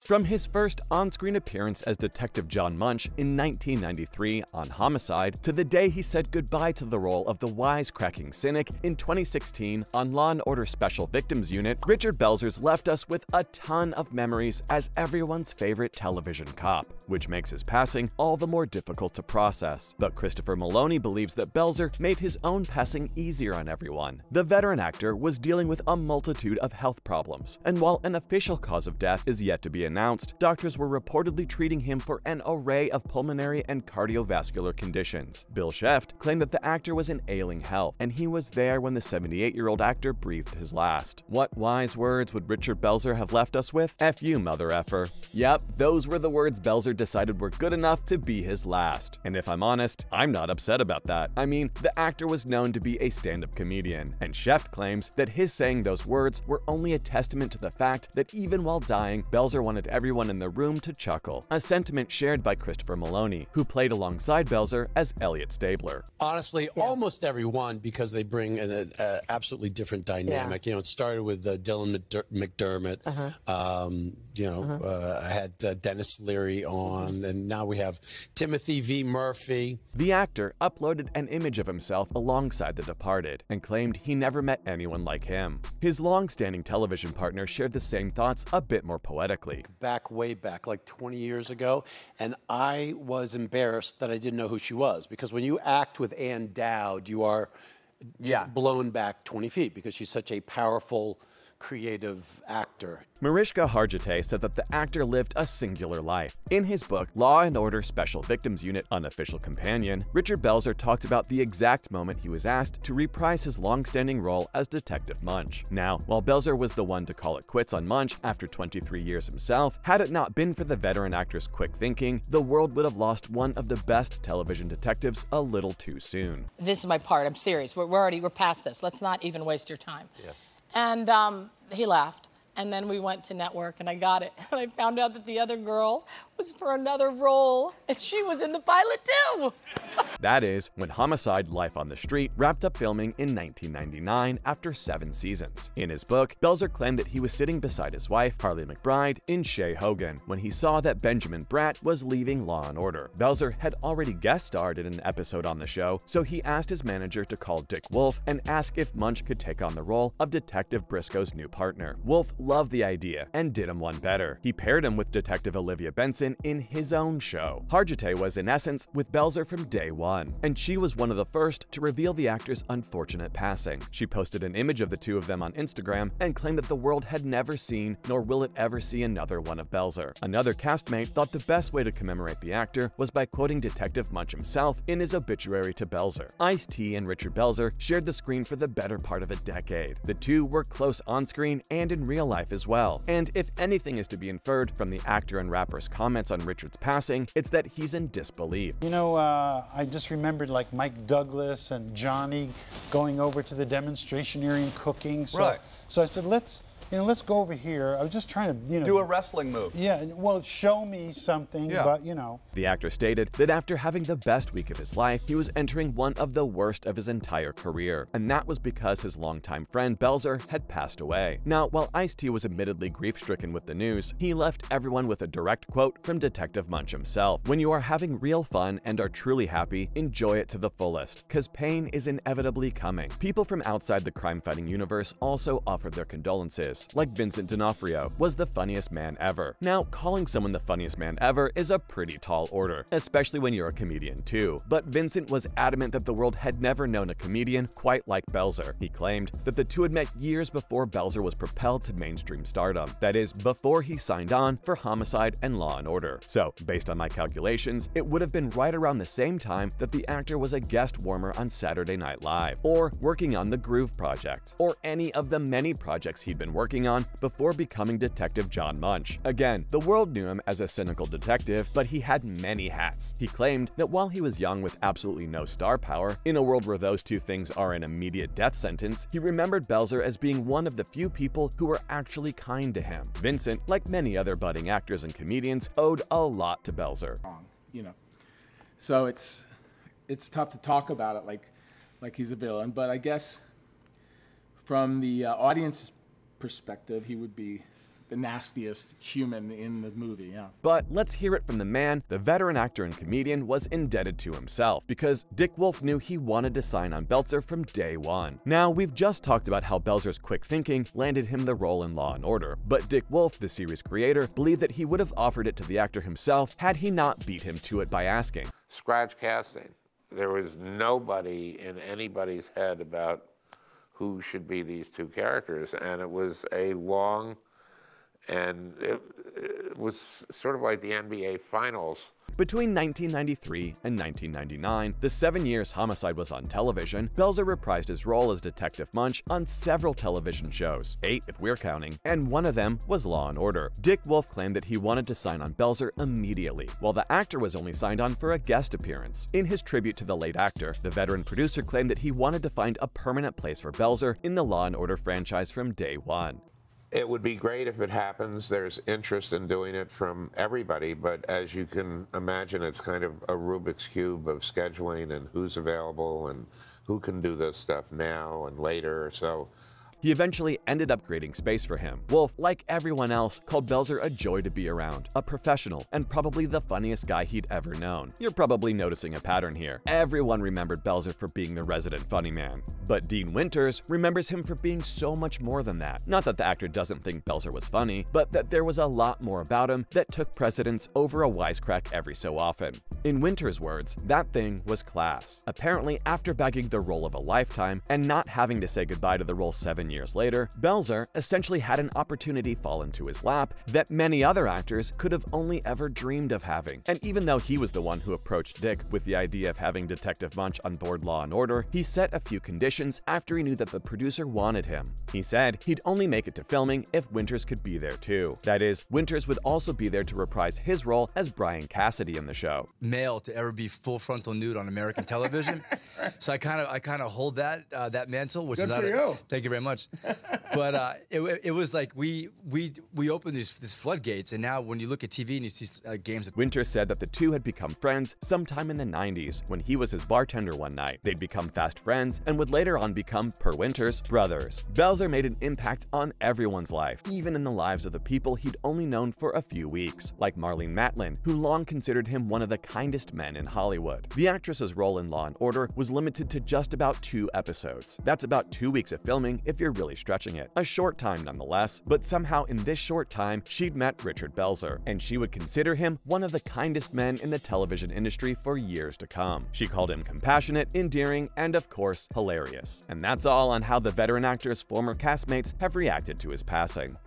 From his first on-screen appearance as Detective John Munch in 1993 on Homicide to the day he said goodbye to the role of the wisecracking cynic in 2016 on Law & Order Special Victims Unit, Richard Belzer's left us with a ton of memories as everyone's favorite television cop, which makes his passing all the more difficult to process. But Christopher Maloney believes that Belzer made his own passing easier on everyone. The veteran actor was dealing with a multitude of health problems, and while an official cause of death is yet to be announced, doctors were reportedly treating him for an array of pulmonary and cardiovascular conditions. Bill Sheft claimed that the actor was in ailing health, and he was there when the 78-year-old actor breathed his last. What wise words would Richard Belzer have left us with? F you, mother effer. Yep, those were the words Belzer decided were good enough to be his last. And if I'm honest, I'm not upset about that. I mean, the actor was known to be a stand-up comedian, and Sheft claims that his saying those words were only a testament to the fact that even while dying, Belzer wanted everyone in the room to chuckle, a sentiment shared by Christopher Maloney, who played alongside Belzer as Elliot Stabler. Honestly, almost everyone, because they bring an absolutely different dynamic. You know, it started with Dylan McDermott. I had Dennis Leary on, and now we have Timothy V. Murphy. The actor uploaded an image of himself alongside the departed and claimed he never met anyone like him. His long-standing television partner shared the same thoughts a bit more poetically. Way back, like 20 years ago, and I was embarrassed that I didn't know who she was, because when you act with Ann Dowd, you are blown back 20 feet because she's such a powerful, creative actor. Mariska Hargitay said that the actor lived a singular life. In his book, Law & Order Special Victims Unit Unofficial Companion, Richard Belzer talked about the exact moment he was asked to reprise his long-standing role as Detective Munch. Now, while Belzer was the one to call it quits on Munch after 23 years himself, had it not been for the veteran actor's quick thinking, the world would have lost one of the best television detectives a little too soon. This is my part, I'm serious. We're past this. Let's not even waste your time. Yes. And he laughed. And then we went to network, and I got it. And I found out that the other girl was for another role, and she was in the pilot too. That is, when Homicide: Life on the Street wrapped up filming in 1999 after 7 seasons. In his book, Belzer claimed that he was sitting beside his wife, Harley McBride, in Shea Hogan, when he saw that Benjamin Bratt was leaving Law & Order. Belzer had already guest starred in an episode on the show, so he asked his manager to call Dick Wolf and ask if Munch could take on the role of Detective Briscoe's new partner. Wolf loved the idea and did him one better. He paired him with Detective Olivia Benson in his own show. Hargitay was in essence with Belzer from day one, and she was one of the first to reveal the actor's unfortunate passing. She posted an image of the two of them on Instagram and claimed that the world had never seen, nor will it ever see, another one of Belzer. Another castmate thought the best way to commemorate the actor was by quoting Detective Munch himself in his obituary to Belzer. Ice-T and Richard Belzer shared the screen for the better part of a decade. The two were close on-screen and in real life as well. And if anything is to be inferred from the actor and rapper's comments on Richard's passing, it's that he's in disbelief. You know, I just remembered like Mike Douglas and Johnny going over to the demonstration area and cooking. So I said, let's go over here. I was just trying to, do a wrestling move. Yeah, well, show me something, but The actor stated that after having the best week of his life, he was entering one of the worst of his entire career, and that was because his longtime friend Belzer had passed away. Now, while Ice-T was admittedly grief-stricken with the news, he left everyone with a direct quote from Detective Munch himself: "When you are having real fun and are truly happy, enjoy it to the fullest, cause pain is inevitably coming." People from outside the crime-fighting universe also offered their condolences. Like Vincent D'Onofrio was the funniest man ever. Now, calling someone the funniest man ever is a pretty tall order, especially when you're a comedian too. But Vincent was adamant that the world had never known a comedian quite like Belzer. He claimed that the two had met years before Belzer was propelled to mainstream stardom. That is, before he signed on for Homicide and Law & Order. So, based on my calculations, it would have been right around the same time that the actor was a guest warmer on Saturday Night Live, or working on The Groove Project, or any of the many projects he'd been working on before becoming Detective John Munch. Again, the world knew him as a cynical detective, but he had many hats. He claimed that while he was young with absolutely no star power, in a world where those two things are an immediate death sentence, he remembered Belzer as being one of the few people who were actually kind to him. Vincent, like many other budding actors and comedians, owed a lot to Belzer. So it's tough to talk about it like he's a villain, but I guess from the audience's perspective, he would be nastiest human in the movie, yeah. But let's hear it from the man the veteran actor and comedian was indebted to himself, because Dick Wolf knew he wanted to sign on Belzer from day one. Now, we've just talked about how Belzer's quick thinking landed him the role in Law & Order, but Dick Wolf, the series creator, believed that he would have offered it to the actor himself had he not beat him to it by asking. Scratch casting. There was nobody in anybody's head about who should be these two characters, and it was a long, and it was sort of like the NBA Finals. Between 1993 and 1999, the 7 years Homicide was on television, Belzer reprised his role as Detective Munch on several television shows, 8 if we're counting, and one of them was Law & Order. Dick Wolf claimed that he wanted to sign on Belzer immediately, while the actor was only signed on for a guest appearance. In his tribute to the late actor, the veteran producer claimed that he wanted to find a permanent place for Belzer in the Law & Order franchise from day one. It would be great if it happens. There's interest in doing it from everybody, but as you can imagine, it's kind of a Rubik's Cube of scheduling and who's available and who can do this stuff now and later. So he eventually ended up creating space for him. Wolf, like everyone else, called Belzer a joy to be around, a professional, and probably the funniest guy he'd ever known. You're probably noticing a pattern here. Everyone remembered Belzer for being the resident funny man. But Dean Winters remembers him for being so much more than that. Not that the actor doesn't think Belzer was funny, but that there was a lot more about him that took precedence over a wisecrack every so often. In Winters' words, that thing was class. Apparently, after bagging the role of a lifetime and not having to say goodbye to the role 7 years later, Belzer essentially had an opportunity fall into his lap that many other actors could have only ever dreamed of having. And even though he was the one who approached Dick with the idea of having Detective Munch on board Law & Order, he set a few conditions after he knew that the producer wanted him. He said he'd only make it to filming if Winters could be there too. That is, Winters would also be there to reprise his role as Brian Cassidy in the show. Male to ever be full frontal nude on American television. So I kind of hold that mantle, which Good is for you. Thank you very much. But it was like we opened these floodgates, and now when you look at TV and you see games. Winters said that the two had become friends sometime in the 90s when he was his bartender one night. They'd become fast friends and would later on become, per Winters, brothers. Belzer made an impact on everyone's life, even in the lives of the people he'd only known for a few weeks, like Marlene Matlin, who long considered him one of the kindest men in Hollywood. The actress's role in Law & Order was limited to just about 2 episodes. That's about 2 weeks of filming if you're really stretching it. A short time nonetheless, but somehow in this short time, she'd met Richard Belzer, and she would consider him one of the kindest men in the television industry for years to come. She called him compassionate, endearing, and of course, hilarious. And that's all on how the veteran actor's former castmates have reacted to his passing.